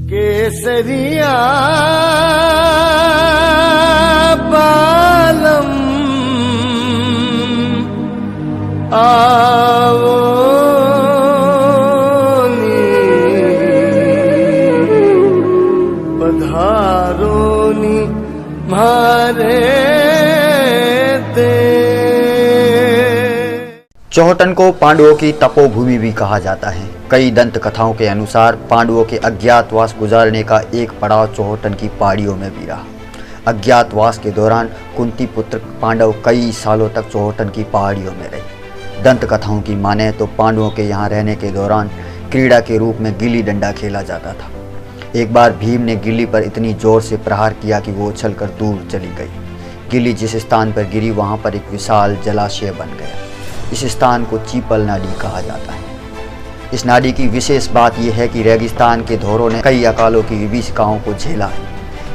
केसरिया बालम आवो पधारोनी मारे चौहटन को पांडवों की तपोभूमि भी कहा जाता है। कई दंत कथाओं के अनुसार पांडवों के अज्ञातवास गुजारने का एक पड़ाव चौहटन की पहाड़ियों में भी रहा। अज्ञातवास के दौरान कुंती पुत्र पांडव कई सालों तक चौहटन की पहाड़ियों में रहे। दंत कथाओं की माने तो पांडवों के यहाँ रहने के दौरान क्रीड़ा के रूप में गिल्ली डंडा खेला जाता था। एक बार भीम ने गिल्ली पर इतनी जोर से प्रहार किया कि वो उछलकर दूर चली गई। गिल्ली जिस स्थान पर गिरी वहाँ पर एक विशाल जलाशय बन गया। इस स्थान को चीपल नाडी कहा जाता है। इस नाडी की विशेष बात यह है कि रेगिस्तान के धौरों ने कई अकालों की विभीषिकाओं को झेला है,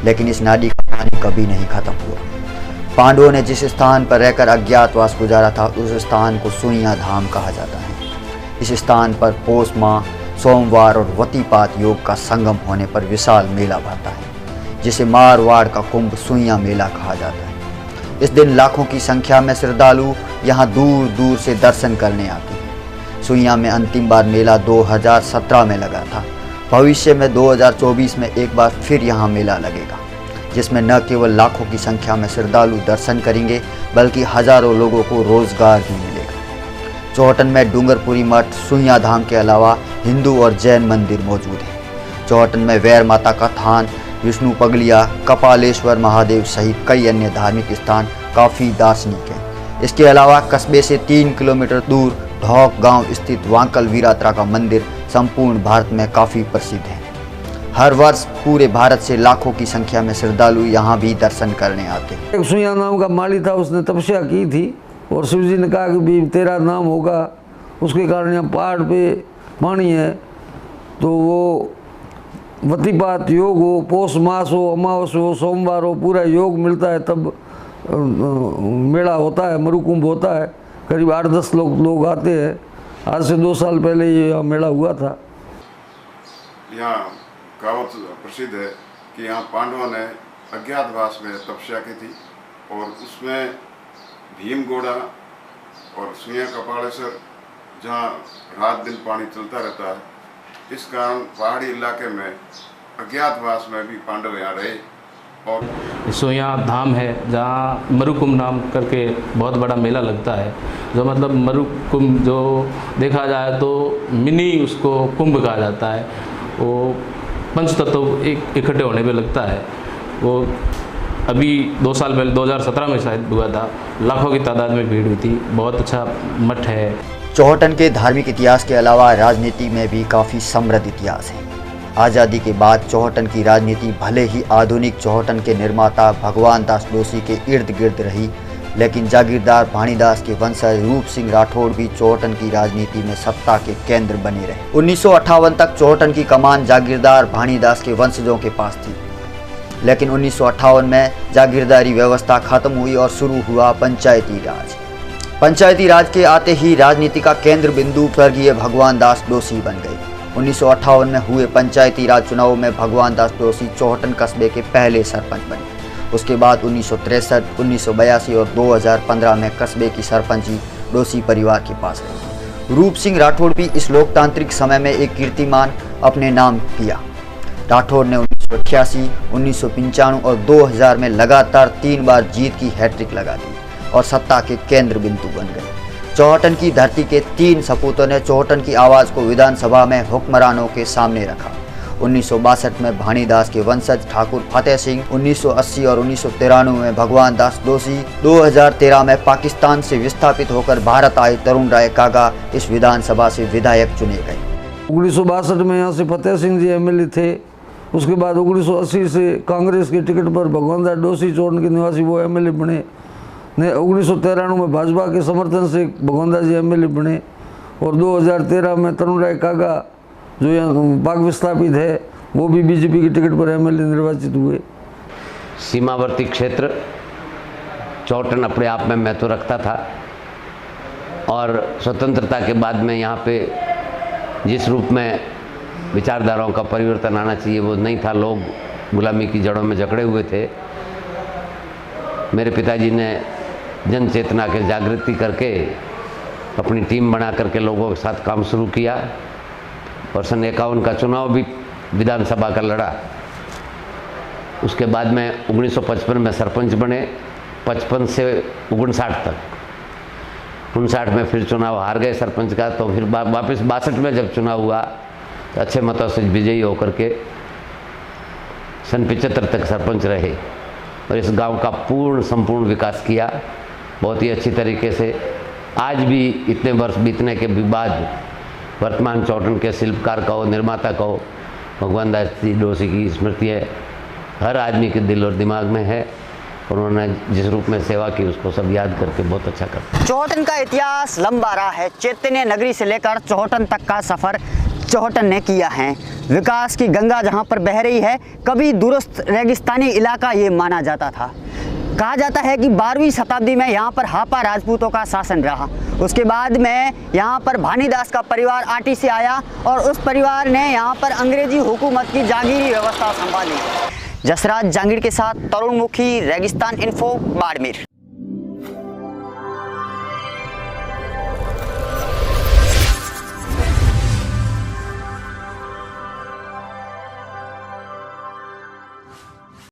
लेकिन इस नाडी का पानी कभी नहीं खत्म हुआ। पांडवों ने जिस स्थान पर रहकर अज्ञातवास गुजारा था उस स्थान को सुइया धाम कहा जाता है। इस स्थान पर पौष माह, सोमवार और वतीपात योग का संगम होने पर विशाल मेला भरता है, जिसे मारवाड़ का कुंभ सुइया मेला कहा जाता है। इस दिन लाखों की संख्या में श्रद्धालु यहाँ दूर दूर से दर्शन करने आते हैं। सुइया में अंतिम बार मेला 2017 में लगा था। भविष्य में 2024 में एक बार फिर यहाँ मेला लगेगा, जिसमें न केवल लाखों की संख्या में श्रद्धालु दर्शन करेंगे बल्कि हजारों लोगों को रोजगार भी मिलेगा। चौहटन में डूंगरपुरी मठ, सुइया धाम के अलावा हिंदू और जैन मंदिर मौजूद हैं। चौहटन में वैर माता का थान, विष्णु पगलिया, कपालेश्वर महादेव सहित कई अन्य धार्मिक स्थान काफ़ी दार्शनिक हैं। इसके अलावा कस्बे से 3 किलोमीटर दूर ढौक गांव स्थित वांकल वीरात्रा का मंदिर संपूर्ण भारत में काफ़ी प्रसिद्ध है। हर वर्ष पूरे भारत से लाखों की संख्या में श्रद्धालु यहाँ भी दर्शन करने आते हैं। एक सुइया नाम का माली था, उसने तपस्या की थी और शिव जी ने कहा कि भी तेरा नाम होगा। उसके कारण यहाँ पहाड़ पे पानी है, तो वो वतीपात योग हो, पौष मास हो, अमावस हो, सोमवार हो, पूरा योग मिलता है, तब मेला होता है, मरुकुंभ होता है। करीब 8-10 लोग आते हैं। आज से 2 साल पहले ये मेला हुआ था। यहाँ कहावत प्रसिद्ध है कि यहाँ पांडवों ने अज्ञातवास में तपस्या की थी और उसमें भीम घोड़ा और सुइया कपालेश्वर जहाँ रात दिन पानी चलता रहता है, इस कारण पहाड़ी इलाके में अज्ञातवास में भी पांडव यहाँ रहे। और सुइया धाम है जहाँ मरुकुंभ नाम करके बहुत बड़ा मेला लगता है, जो मतलब मरुकुंभ जो देखा जाए तो मिनी उसको कुंभ कहा जाता है। वो पंचतत्व इकट्ठे होने पे लगता है। वो अभी 2 साल पहले 2017 में शायद हुआ था। लाखों की तादाद में भीड़ हुई थी। बहुत अच्छा मठ है। चौहटन के धार्मिक इतिहास के अलावा राजनीति में भी काफ़ी समृद्ध इतिहास है। आज़ादी के बाद चौहटन की राजनीति भले ही आधुनिक चौहटन के निर्माता भगवान दास डोसी के इर्द गिर्द रही, लेकिन जागीरदार भानीदास के वंशज रूप सिंह राठौड़ भी चौहटन की राजनीति में सत्ता के केंद्र बने रहे। 1958 तक चौहटन की कमान जागीरदार भानीदास के वंशजों के पास थी, लेकिन 1958 में जागीरदारी व्यवस्था खत्म हुई और शुरू हुआ पंचायती राज। पंचायती राज के आते ही राजनीति का केंद्र बिंदु स्वर्गीय भगवान दास डोसी बन गए। 1958 में हुए पंचायती राज चुनाव में भगवान दास डोसी चौहटन कस्बे के पहले सरपंच बने। उसके बाद 1963, 1982 और 2015 में कस्बे की सरपंची डोसी परिवार के पास रही। रूप सिंह राठौड़ भी इस लोकतांत्रिक समय में एक कीर्तिमान अपने नाम किया। राठौड़ ने 1988, 1995 और 2000 में लगातार 3 बार जीत की हैट्रिक लगा दी और सत्ता के केंद्र बिंदु बन गए। चौहटन की धरती के 3 सपूतों ने चौहटन की आवाज़ को विधानसभा में हुक्मरानों के सामने रखा। 1962 में भानीदास के वंशज ठाकुर फतेह सिंह, 1980 और 1993 में भगवान दास डोसी, 2013 में पाकिस्तान से विस्थापित होकर भारत आए तरुण राय कागा इस विधानसभा से विधायक चुने गए। 1962 में यहाँ से फतेह सिंह जी एमएलए थे। उसके बाद 1980 से कांग्रेस के टिकट पर भगवान दास डोसी चौहटन के निवासी वो एमएलए बने। 1993 में भाजपा के समर्थन से भगवान दास जी एमएलए बने और 2013 में तरुण राय कागा जो यहाँ पाक विस्थापित है वो भी बीजेपी की टिकट पर एमएलए निर्वाचित हुए। सीमावर्ती क्षेत्र चौहटन अपने आप में महत्व रखता था और स्वतंत्रता के बाद में यहाँ पे जिस रूप में विचारधाराओं का परिवर्तन आना चाहिए वो नहीं था। लोग गुलामी की जड़ों में जकड़े हुए थे। मेरे पिताजी ने जन चेतना के जागृति करके अपनी टीम बना करके लोगों के साथ काम शुरू किया और सन 51 का चुनाव भी विधानसभा का लड़ा। उसके बाद में 1955 में सरपंच बने, 55 से 59 तक। 59 में फिर चुनाव हार गए सरपंच का, तो फिर वापस 62 में जब चुनाव हुआ तो अच्छे मतों से विजयी होकर के सन 75 तक सरपंच रहे और इस गांव का पूर्ण संपूर्ण विकास किया बहुत ही अच्छी तरीके से। आज भी इतने वर्ष बीतने के बाद वर्तमान चौटन के शिल्पकार का हो, निर्माता का हो, भगवान दास जी डोसी की स्मृति है हर आदमी के दिल और दिमाग में है और उन्होंने जिस रूप में सेवा की उसको सब याद करके बहुत अच्छा करते हैं। चौहटन का इतिहास लंबा रहा है। चैतन्य नगरी से लेकर चौहटन तक का सफ़र चौहटन ने किया है। विकास की गंगा जहां पर बह रही है, कभी दूरस्थ रेगिस्तानी इलाका ये माना जाता था। कहा जाता है कि 12वीं शताब्दी में यहाँ पर हापा राजपूतों का शासन रहा। उसके बाद में यहाँ पर भानीदास का परिवार आटी से आया और उस परिवार ने यहाँ पर अंग्रेजी हुकूमत की जागीरी व्यवस्था संभाली। जसराज जांगीड़ के साथ तरुण मुखी, रेगिस्तान इन्फो, बाड़मेर।